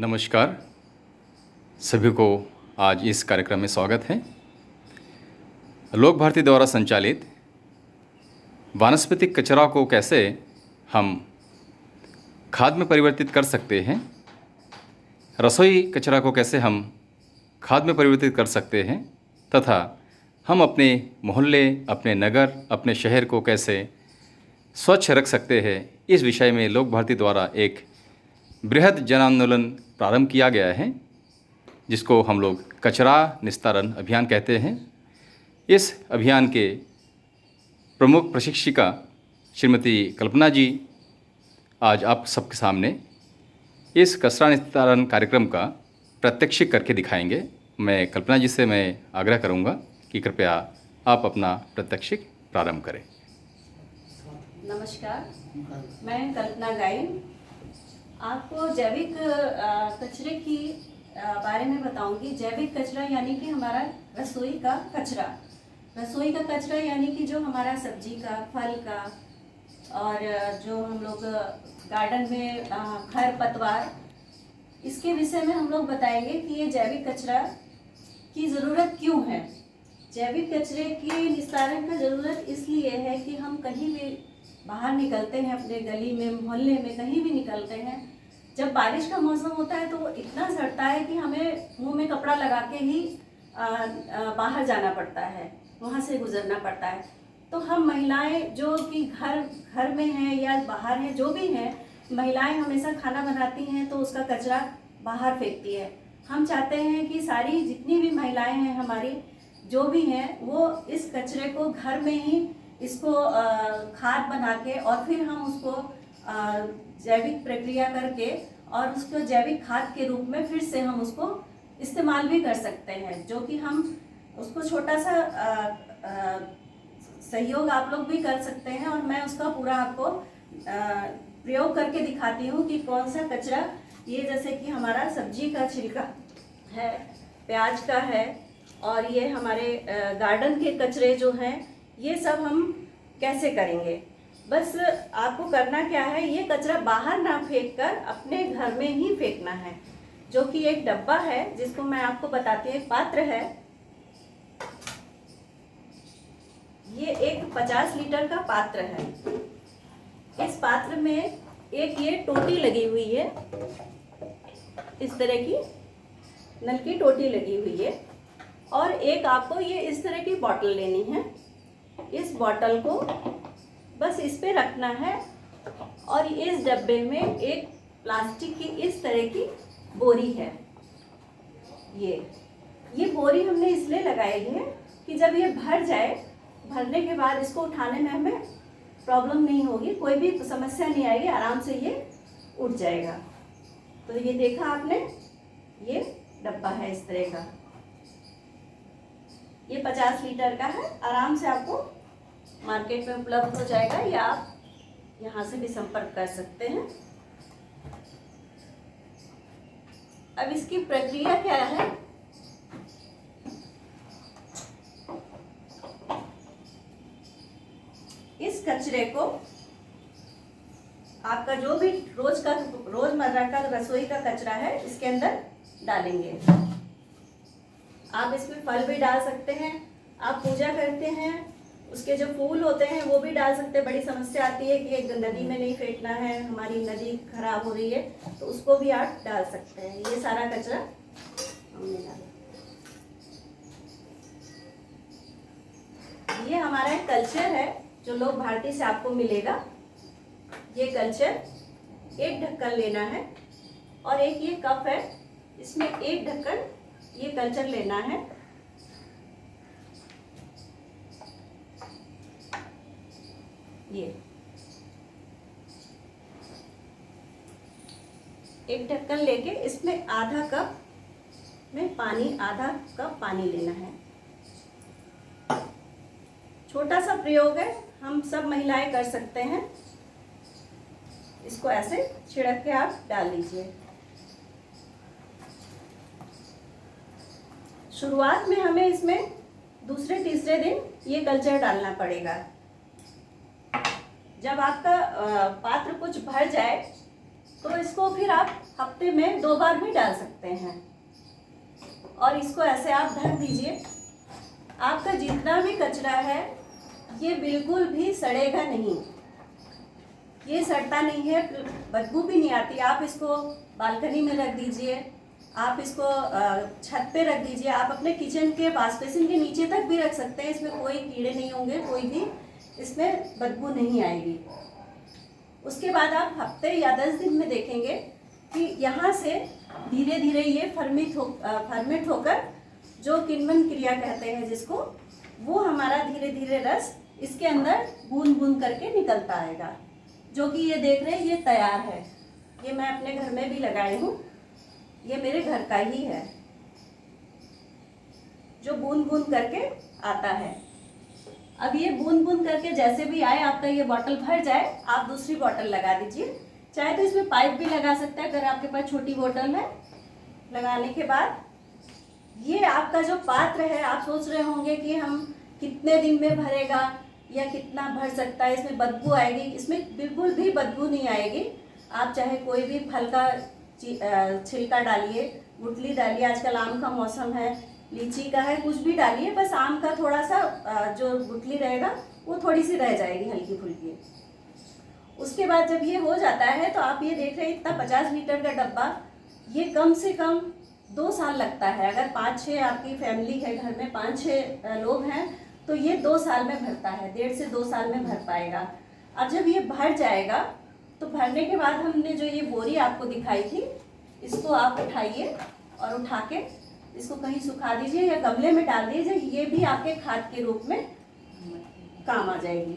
नमस्कार। सभी को आज इस कार्यक्रम में स्वागत है। लोक भारती द्वारा संचालित वानस्पतिक कचरा को कैसे हम खाद में परिवर्तित कर सकते हैं, रसोई कचरा को कैसे हम खाद में परिवर्तित कर सकते हैं तथा हम अपने मोहल्ले, अपने नगर, अपने शहर को कैसे स्वच्छ रख सकते हैं, इस विषय में लोक भारती द्वारा एक बृहद जन आंदोलन प्रारंभ किया गया है, जिसको हम लोग कचरा निस्तारण अभियान कहते हैं। इस अभियान के प्रमुख प्रशिक्षिका श्रीमती कल्पना जी आज आप सबके सामने इस कचरा निस्तारण कार्यक्रम का प्रात्यक्षिक करके दिखाएंगे। मैं कल्पना जी से मैं आग्रह करूंगा कि कृपया आप अपना प्रात्यक्षिक प्रारंभ करें। नमस्कार, मैं कल्पना गाइन आपको जैविक कचरे की बारे में बताऊंगी। जैविक कचरा यानी कि हमारा रसोई का कचरा। रसोई का कचरा यानी कि जो हमारा सब्जी का, फल का और जो हम लोग गार्डन में खरपतवार, इसके विषय में हम लोग बताएंगे कि ये जैविक कचरा की ज़रूरत क्यों है। जैविक कचरे की निस्तारण का ज़रूरत इसलिए है कि हम कहीं भी बाहर निकलते हैं, अपने गली में, मोहल्ले में, कहीं भी निकलते हैं, जब बारिश का मौसम होता है तो वो इतना सड़ता है कि हमें मुंह में कपड़ा लगा के ही बाहर जाना पड़ता है, वहाँ से गुजरना पड़ता है। तो हम महिलाएं जो कि घर में हैं या बाहर हैं, जो भी हैं, महिलाएं हमेशा खाना बनाती हैं तो उसका कचरा बाहर फेंकती है। हम चाहते हैं कि सारी जितनी भी महिलाएं हैं हमारी, जो भी हैं, वो इस कचरे को घर में ही इसको खाद बना के और फिर हम उसको जैविक प्रक्रिया करके और उसको जैविक खाद के रूप में फिर से हम उसको इस्तेमाल भी कर सकते हैं, जो कि हम उसको छोटा सा सहयोग आप लोग भी कर सकते हैं। और मैं उसका पूरा आपको प्रयोग करके दिखाती हूँ कि कौन सा कचरा, ये जैसे कि हमारा सब्जी का छिलका है, प्याज का है, और ये हमारे गार्डन के कचरे जो हैं, ये सब हम कैसे करेंगे। बस आपको करना क्या है, ये कचरा बाहर ना फेंक कर अपने घर में ही फेंकना है, जो कि एक डब्बा है जिसको मैं आपको बताती हूँ। एक पात्र है, ये एक 50 लीटर का पात्र है। इस पात्र में एक ये टोटी लगी हुई है, इस तरह की नल की टोटी लगी हुई है, और एक आपको ये इस तरह की बोतल लेनी है। इस बोतल को बस इस पे रखना है और इस डब्बे में एक प्लास्टिक की इस तरह की बोरी है। ये बोरी हमने इसलिए लगाई है कि जब ये भर जाए, भरने के बाद इसको उठाने में हमें प्रॉब्लम नहीं होगी, कोई भी समस्या नहीं आएगी, आराम से ये उठ जाएगा। तो ये देखा आपने, ये डब्बा है इस तरह का, ये 50 लीटर का है। आराम से आपको मार्केट में उपलब्ध हो जाएगा या आप यहाँ से भी संपर्क कर सकते हैं। अब इसकी प्रक्रिया क्या है, इस कचरे को आपका जो भी रोजमर्रा का रसोई का कचरा है, इसके अंदर डालेंगे। आप इसमें फल भी डाल सकते हैं, आप पूजा करते हैं उसके जो फूल होते हैं वो भी डाल सकते हैं। बड़ी समस्या आती है कि एक नदी में नहीं फेंकना है, हमारी नदी खराब हो रही है, तो उसको भी आप डाल सकते हैं। ये सारा कचरा हमने डाला। ये हमारा एक कल्चर है जो लोक भारती से आपको मिलेगा। ये कल्चर, एक ढक्कन लेना है और एक ये कप है, इसमें एक ढक्कन ये कल्चर लेना है। ये एक ढक्कन लेके इसमें आधा कप पानी लेना है। छोटा सा प्रयोग है, हम सब महिलाएं कर सकते हैं। इसको ऐसे छिड़क के आप डाल दीजिए। शुरुआत में हमें इसमें दूसरे तीसरे दिन ये कल्चर डालना पड़ेगा। जब आपका पात्र कुछ भर जाए तो इसको फिर आप हफ्ते में 2 बार भी डाल सकते हैं। और इसको ऐसे आप ढक दीजिए। आपका जितना भी कचरा है ये बिल्कुल भी सड़ेगा नहीं, ये सड़ता नहीं है, बदबू भी नहीं आती। आप इसको बालकनी में रख दीजिए, आप इसको छत पे रख दीजिए, आप अपने किचन के वॉश बेसिन के नीचे तक भी रख सकते हैं। इसमें कोई कीड़े नहीं होंगे, कोई भी इसमें बदबू नहीं आएगी। उसके बाद आप हफ्ते या 10 दिन में देखेंगे कि यहाँ से धीरे धीरे ये फर्मेंट होकर, जो किण्वन क्रिया कहते हैं जिसको, वो हमारा धीरे धीरे रस इसके अंदर बूंद बूंद करके निकलता आएगा। जो कि ये देख रहे हैं ये तैयार है, ये मैं अपने घर में भी लगाई हूँ, ये मेरे घर का ही है जो बूंद बूंद करके आता है। अब ये बूंद बूंद करके जैसे भी आए, आपका ये बॉटल भर जाए, आप दूसरी बॉटल लगा दीजिए। चाहे तो इसमें पाइप भी लगा सकते हैं अगर आपके पास छोटी बोतल है। लगाने के बाद ये आपका जो पात्र है, आप सोच रहे होंगे कि हम कितने दिन में भरेगा या कितना भर सकता है, इसमें बदबू आएगी। इसमें बिल्कुल भी बदबू नहीं आएगी। आप चाहे कोई भी फल का छिलका डालिए, गुठली डालिए, आजकल आम का मौसम है, लीची का है, कुछ भी डालिए, बस आम का थोड़ा सा जो गुठली रहेगा वो थोड़ी सी रह जाएगी हल्की फुल्की। उसके बाद जब ये हो जाता है तो आप ये देख रहे हैं इतना 50 लीटर का डब्बा, ये कम से कम 2 साल लगता है। अगर 5-6 आपकी फैमिली है, घर में 5-6 लोग हैं, तो ये 2 साल में भरता है, 1.5 से 2 साल में भर पाएगा। अब जब ये भर जाएगा तो भरने के बाद हमने जो ये बोरी आपको दिखाई थी, इसको आप उठाइए और उठा के इसको कहीं सुखा दीजिए या गमले में डाल दीजिए। ये भी आपके खाद के रूप में काम आ जाएगी।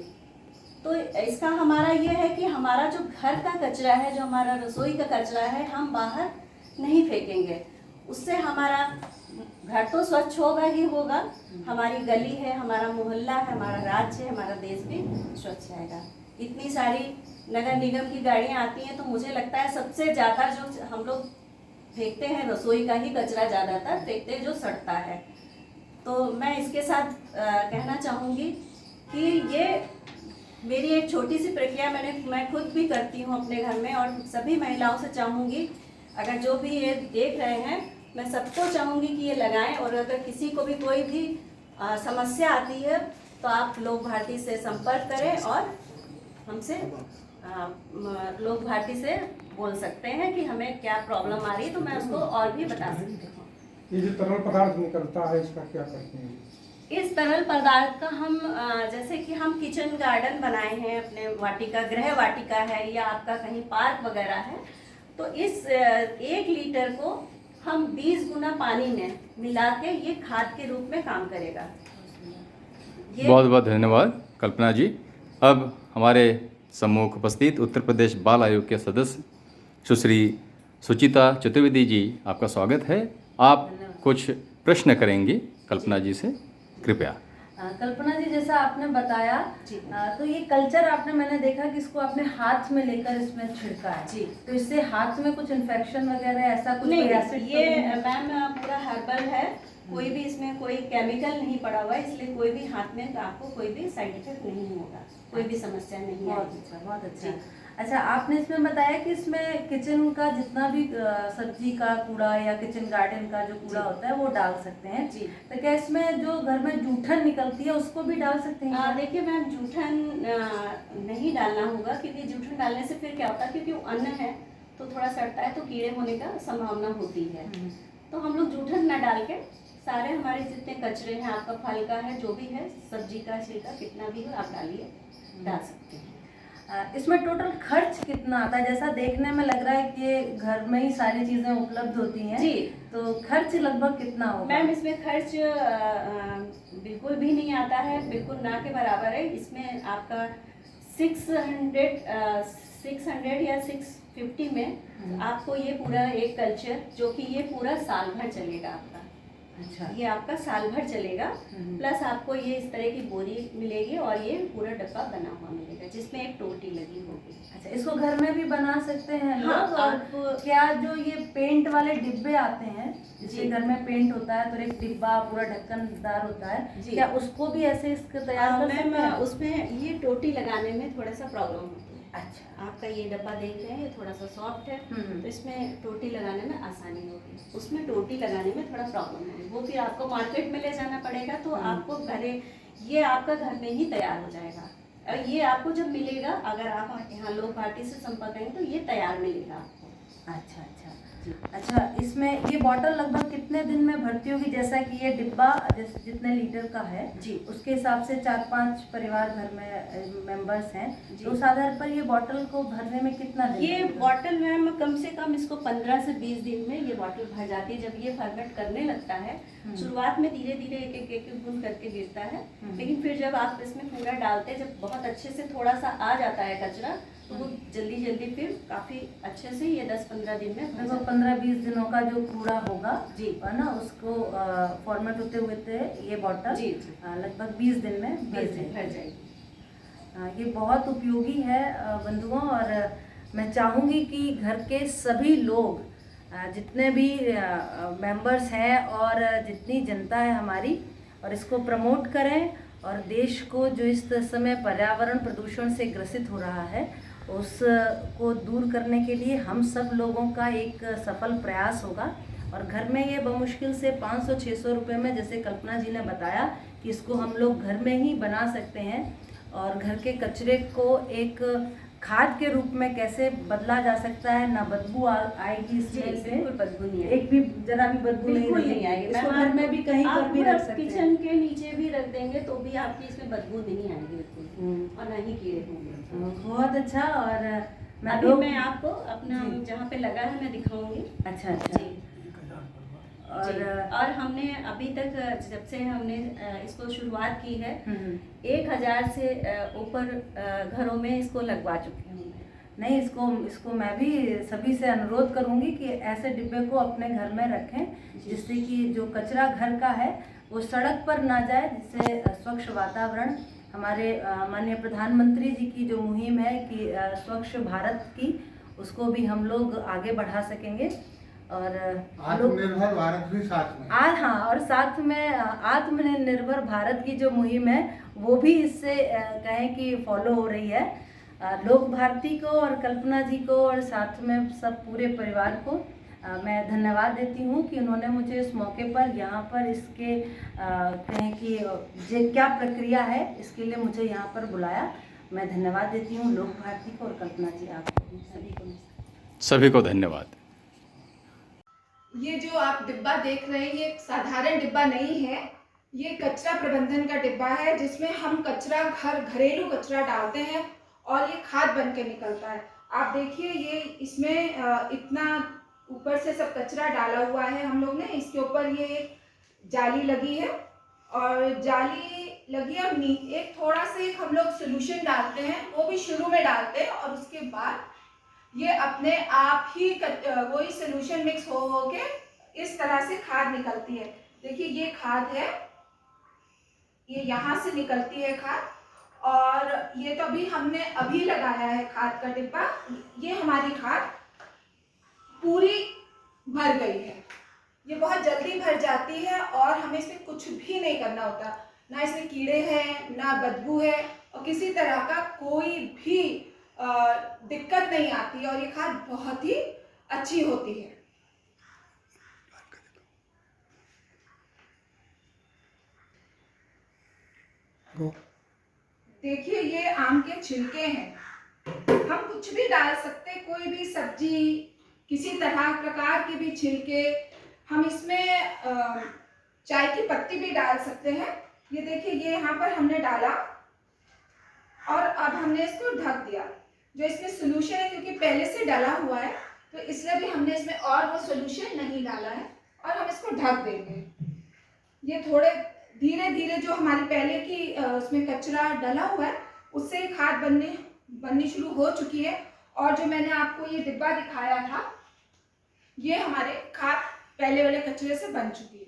तो इसका हमारा ये है कि हमारा जो घर का कचरा है, जो हमारा रसोई का कचरा है, हम बाहर नहीं फेंकेंगे। उससे हमारा घर तो स्वच्छ होगा ही होगा, हमारी गली है, हमारा मोहल्ला है, हमारा राज्य है, हमारा देश भी स्वच्छ रहेगा। इतनी सारी नगर निगम की गाड़ियाँ आती हैं, तो मुझे लगता है सबसे ज़्यादा जो हम लोग फेंकते हैं रसोई का ही कचरा ज़्यादातर फेंकते हैं, जो सड़ता है। तो मैं इसके साथ कहना चाहूँगी कि ये मेरी एक छोटी सी प्रक्रिया मैं खुद भी करती हूँ अपने घर में, और सभी महिलाओं से चाहूँगी, अगर जो भी ये देख रहे हैं, मैं सबको चाहूँगी कि ये लगाएं। और अगर किसी को भी कोई भी समस्या आती है तो आप लोक भारती से संपर्क करें और हमसे लोक भारती से बोल सकते हैं कि हमें क्या प्रॉब्लम आ रही है, तो मैं उसको और भी बता सकती हूँ। ये जो तरल पदार्थ निकलता है इसका क्या करते हैं? इस तरल पदार्थ का हम जैसे कि हम किचन गार्डन बनाए हैं, अपने वाटिका, गृह वाटिका है या आपका कहीं पार्क वगैरह है, तो इस 1 लीटर को हम 20 गुना पानी में मिला के ये खाद के रूप में काम करेगा। बहुत बहुत धन्यवाद कल्पना जी। अब हमारे सम्मुख उपस्थित उत्तर प्रदेश बाल आयोग के सदस्य सुश्री सुचिता चतुर्वेदी जी, आपका स्वागत है। आप कुछ प्रश्न करेंगी कल्पना जी से, कृपया। कल्पना जी, जैसा आपने बताया तो ये कल्चर मैंने देखा कि इसको आपने हाथ में लेकर इसमें छिड़का है जी, तो इससे हाथ में कुछ इन्फेक्शन वगैरह ऐसा कुछ नहीं, एसिड ये मैम पूरा हर्बल है, कोई भी इसमें कोई केमिकल नहीं पड़ा हुआ है, इसलिए कोई भी हाथ में आपको कोई भी साइड इफेक्ट नहीं होगा, कोई भी समस्या नहीं आएगी। बहुत अच्छा। अच्छा, आपने इसमें बताया कि इसमें किचन का जितना भी सब्जी का कूड़ा या किचन गार्डन का जो कूड़ा होता है वो डाल सकते हैं जी। तो क्या इसमें जो घर में जूठन निकलती है उसको भी डाल सकते हैं? देखिए मैम, जूठन नहीं डालना होगा, क्योंकि जूठन डालने से फिर क्या होता है, क्योंकि वो अन्न है तो थोड़ा सड़ता है, तो कीड़े होने का संभावना होती है। तो हम लोग जूठन ना डाल के सारे हमारे जितने कचरे हैं, आपका फल का है, जो भी है, सब्जी का छिलका कितना भी हो आप डालिए, डाल सकते हैं। इसमें टोटल खर्च कितना आता है? जैसा देखने में लग रहा है कि ये घर में ही सारी चीजें उपलब्ध होती हैं जी, तो खर्च लगभग कितना होगा? मैम इसमें खर्च बिल्कुल भी नहीं आता है, बिल्कुल ना के बराबर है। इसमें आपका 600 या 650 में आपको ये पूरा एक कल्चर, जो कि ये पूरा साल भर चलेगा आपका। अच्छा, ये आपका साल भर चलेगा, प्लस आपको ये इस तरह की बोरी मिलेगी और ये पूरा डब्बा बना हुआ मिलेगा जिसमें एक टोटी लगी होगी। अच्छा, इसको घर में भी बना सकते हैं हाँ, लोग? और क्या जो ये पेंट वाले डिब्बे आते हैं, जिसके घर में पेंट होता है तो एक डिब्बा पूरा ढक्कनदार होता है, क्या उसको भी ऐसे इसको तैयार कर सकते हैं? उसमें ये टोटी लगाने में थोड़ा सा प्रॉब्लम होती है। अच्छा। आपका ये डब्बा देख रहे हैं, ये थोड़ा सा सॉफ्ट है, तो इसमें टोटी लगाने में आसानी होगी। उसमें टोटी लगाने में थोड़ा प्रॉब्लम होगी, वो फिर आपको मार्केट में ले जाना पड़ेगा। तो आपको ये आपका घर में ही तैयार हो जाएगा। और ये आपको जब मिलेगा, अगर आप यहाँ लोक भारती से संपर्क करेंगे तो ये तैयार मिलेगा आपको। अच्छा अच्छा अच्छा। इसमें ये बॉटल लगभग कितने दिन में भरती होगी? जैसा कि ये डिब्बा जितने लीटर का है जी, उसके हिसाब से 4-5 परिवार घर में मेंबर्स हैं, जी। तो उस आधार पर ये बॉटल को भरने में कितना दिन ये लगेगा? बॉटल मैम कम से कम इसको 15 से 20 दिन में ये बॉटल भर जाती है। जब ये फर्मेंट करने लगता है, शुरुआत में धीरे धीरे एक एक बूंद करके गिरता है, लेकिन फिर जब आप इसमें पूरा डालते हैं, जब बहुत अच्छे से थोड़ा सा आ जाता है कचरा, तो वो जल्दी जल्दी फिर काफ़ी अच्छे से ये 10-15 दिन में लगभग 15-20 दिनों का जो कूड़ा होगा जी, है ना, उसको फॉर्मेट होते हुए ये बॉटल जी, लगभग 20 दिन में भर भर जाएगी। जाएगी। ये बहुत उपयोगी है बंधुओं, और मैं चाहूँगी कि घर के सभी लोग, जितने भी मेंबर्स हैं और जितनी जनता है हमारी, और इसको प्रमोट करें, और देश को जो इस समय पर्यावरण प्रदूषण से ग्रसित हो रहा है उसको दूर करने के लिए हम सब लोगों का एक सफल प्रयास होगा। और घर में ये बमुश्किल से 500-600 रुपये में, जैसे कल्पना जी ने बताया कि इसको हम लोग घर में ही बना सकते हैं, और घर के कचरे को एक खाद के रूप में कैसे बदला जा सकता है, ना बदबू आएगी इसमें से, बिल्कुल बदबू नहीं आएगी, एक भी जरा भी बदबू बिल्कुल नहीं नहीं आएगी। इसको घर में भी कहीं पर भी रख सकते हैं, किचन के नीचे भी रख देंगे तो भी आपकी इसमें बदबू नहीं आएगी बिल्कुल, और ना ही कीड़े होंगे। बहुत अच्छा। और अभी मैं आपको अपना जहाँ पे लगा है मैं दिखाऊंगी। अच्छा अच्छा। जी, और हमने अभी तक जब से हमने इसको शुरुआत की है 1000 से ऊपर घरों में इसको लगवा चुके हैं। नहीं, इसको मैं भी सभी से अनुरोध करूंगी कि ऐसे डिब्बे को अपने घर में रखें, जिससे कि जो कचरा घर का है वो सड़क पर ना जाए, जिससे स्वच्छ वातावरण, हमारे माननीय प्रधानमंत्री जी की जो मुहिम है कि स्वच्छ भारत की, उसको भी हम लोग आगे बढ़ा सकेंगे। और आत्मनिर्भर भारत भी साथ में। हाँ, और साथ में आत्मनिर्भर भारत की जो मुहिम है वो भी इससे कहें कि फॉलो हो रही है। लोक भारती को और कल्पना जी को और साथ में सब पूरे परिवार को मैं धन्यवाद देती हूँ कि उन्होंने मुझे इस मौके पर यहाँ पर इसके कहें कि जो क्या प्रक्रिया है इसके लिए मुझे यहाँ पर बुलाया। मैं धन्यवाद देती हूँ लोक भारती को और कल्पना जी, आपको सभी को धन्यवाद। ये जो आप डिब्बा देख रहे हैं ये एक साधारण डिब्बा नहीं है, ये कचरा प्रबंधन का डिब्बा है, जिसमें हम घरेलू कचरा डालते हैं और ये खाद बन के निकलता है। आप देखिए ये इसमें इतना ऊपर से सब कचरा डाला हुआ है हम लोग ने, इसके ऊपर ये जाली लगी है, और जाली लगी है, और एक थोड़ा सा हम लोग सोल्यूशन डालते हैं, वो भी शुरू में डालते हैं, और उसके बाद ये अपने आप ही वही सोल्यूशन मिक्स हो के इस तरह से खाद निकलती है। देखिए ये खाद है, ये यहाँ से निकलती है खाद, और ये तो हमने अभी लगाया है खाद का डिब्बा। ये हमारी खाद पूरी भर गई है, ये बहुत जल्दी भर जाती है, और हमें इसमें कुछ भी नहीं करना होता, ना इसमें कीड़े हैं ना बदबू है, और किसी तरह का कोई भी दिक्कत नहीं आती, और ये खाद बहुत ही अच्छी होती है। देखिए ये आम के छिलके हैं, हम कुछ भी डाल सकते, कोई भी सब्जी, किसी प्रकार के भी छिलके, हम इसमें चाय की पत्ती भी डाल सकते हैं। ये देखिए ये यहाँ पर हमने डाला, और अब हमने इसको ढक दिया। जो इसमें सोल्यूशन है, क्योंकि पहले से डाला हुआ है तो इसलिए भी हमने इसमें और वो सोल्यूशन नहीं डाला है, और हम इसको ढक देंगे। ये थोड़े धीरे धीरे जो हमारी पहले की उसमें कचरा डला हुआ है उससे खाद बननी शुरू हो चुकी है, और जो मैंने आपको ये डिब्बा दिखाया था ये हमारे खाद पहले वाले कचरे से बन चुकी है।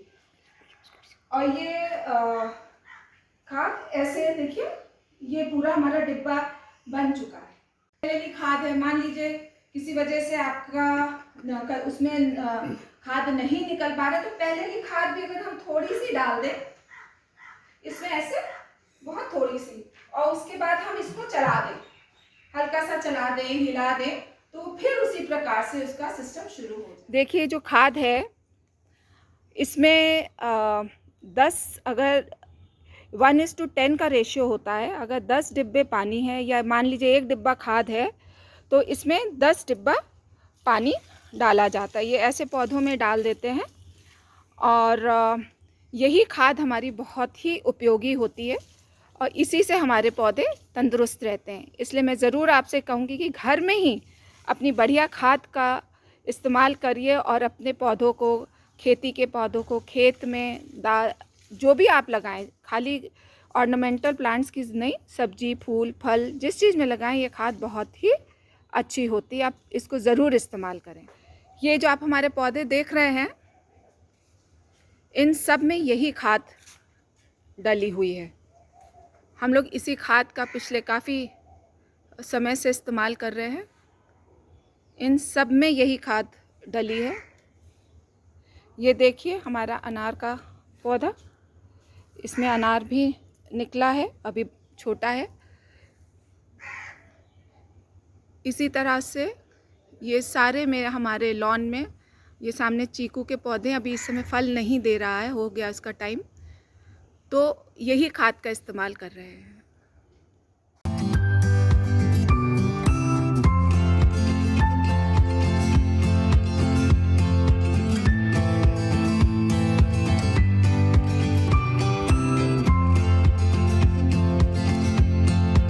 और ये खाद ऐसे देखिए ये पूरा हमारा डिब्बा बन चुका है। पहले की खाद है, मान लीजिए किसी वजह से आपका उसमें खाद नहीं निकल पा रहा, तो पहले की खाद भी अगर हम थोड़ी सी डाल दें इसमें, ऐसे बहुत थोड़ी सी, और उसके बाद हम इसको चला दें, हल्का सा चला दें, हिला दें, तो फिर उसी प्रकार से उसका सिस्टम शुरू हो जाए। देखिए जो खाद है इसमें 10 अगर 1:10 का रेशियो होता है। अगर 10 डिब्बे पानी है या मान लीजिए 1 डिब्बा खाद है तो इसमें 10 डिब्बा पानी डाला जाता है। ये ऐसे पौधों में डाल देते हैं और यही खाद हमारी बहुत ही उपयोगी होती है और इसी से हमारे पौधे तंदुरुस्त रहते हैं। इसलिए मैं ज़रूर आपसे कहूँगी कि घर में ही अपनी बढ़िया खाद का इस्तेमाल करिए और अपने पौधों को, खेती के पौधों को खेत में जो भी आप लगाएं, खाली ऑर्नामेंटल प्लांट्स की नहीं, सब्जी, फूल, फल, जिस चीज़ में लगाएं ये खाद बहुत ही अच्छी होती है। आप इसको ज़रूर इस्तेमाल करें। ये जो आप हमारे पौधे देख रहे हैं इन सब में यही खाद डली हुई है। हम लोग इसी खाद का पिछले काफ़ी समय से इस्तेमाल कर रहे हैं। इन सब में यही खाद डली है। ये देखिए हमारा अनार का पौधा, इसमें अनार भी निकला है, अभी छोटा है। इसी तरह से ये सारे में हमारे लॉन में ये सामने चीकू के पौधे अभी इस समय फल नहीं दे रहा है, हो गया इसका टाइम, तो यही खाद का इस्तेमाल कर रहे हैं।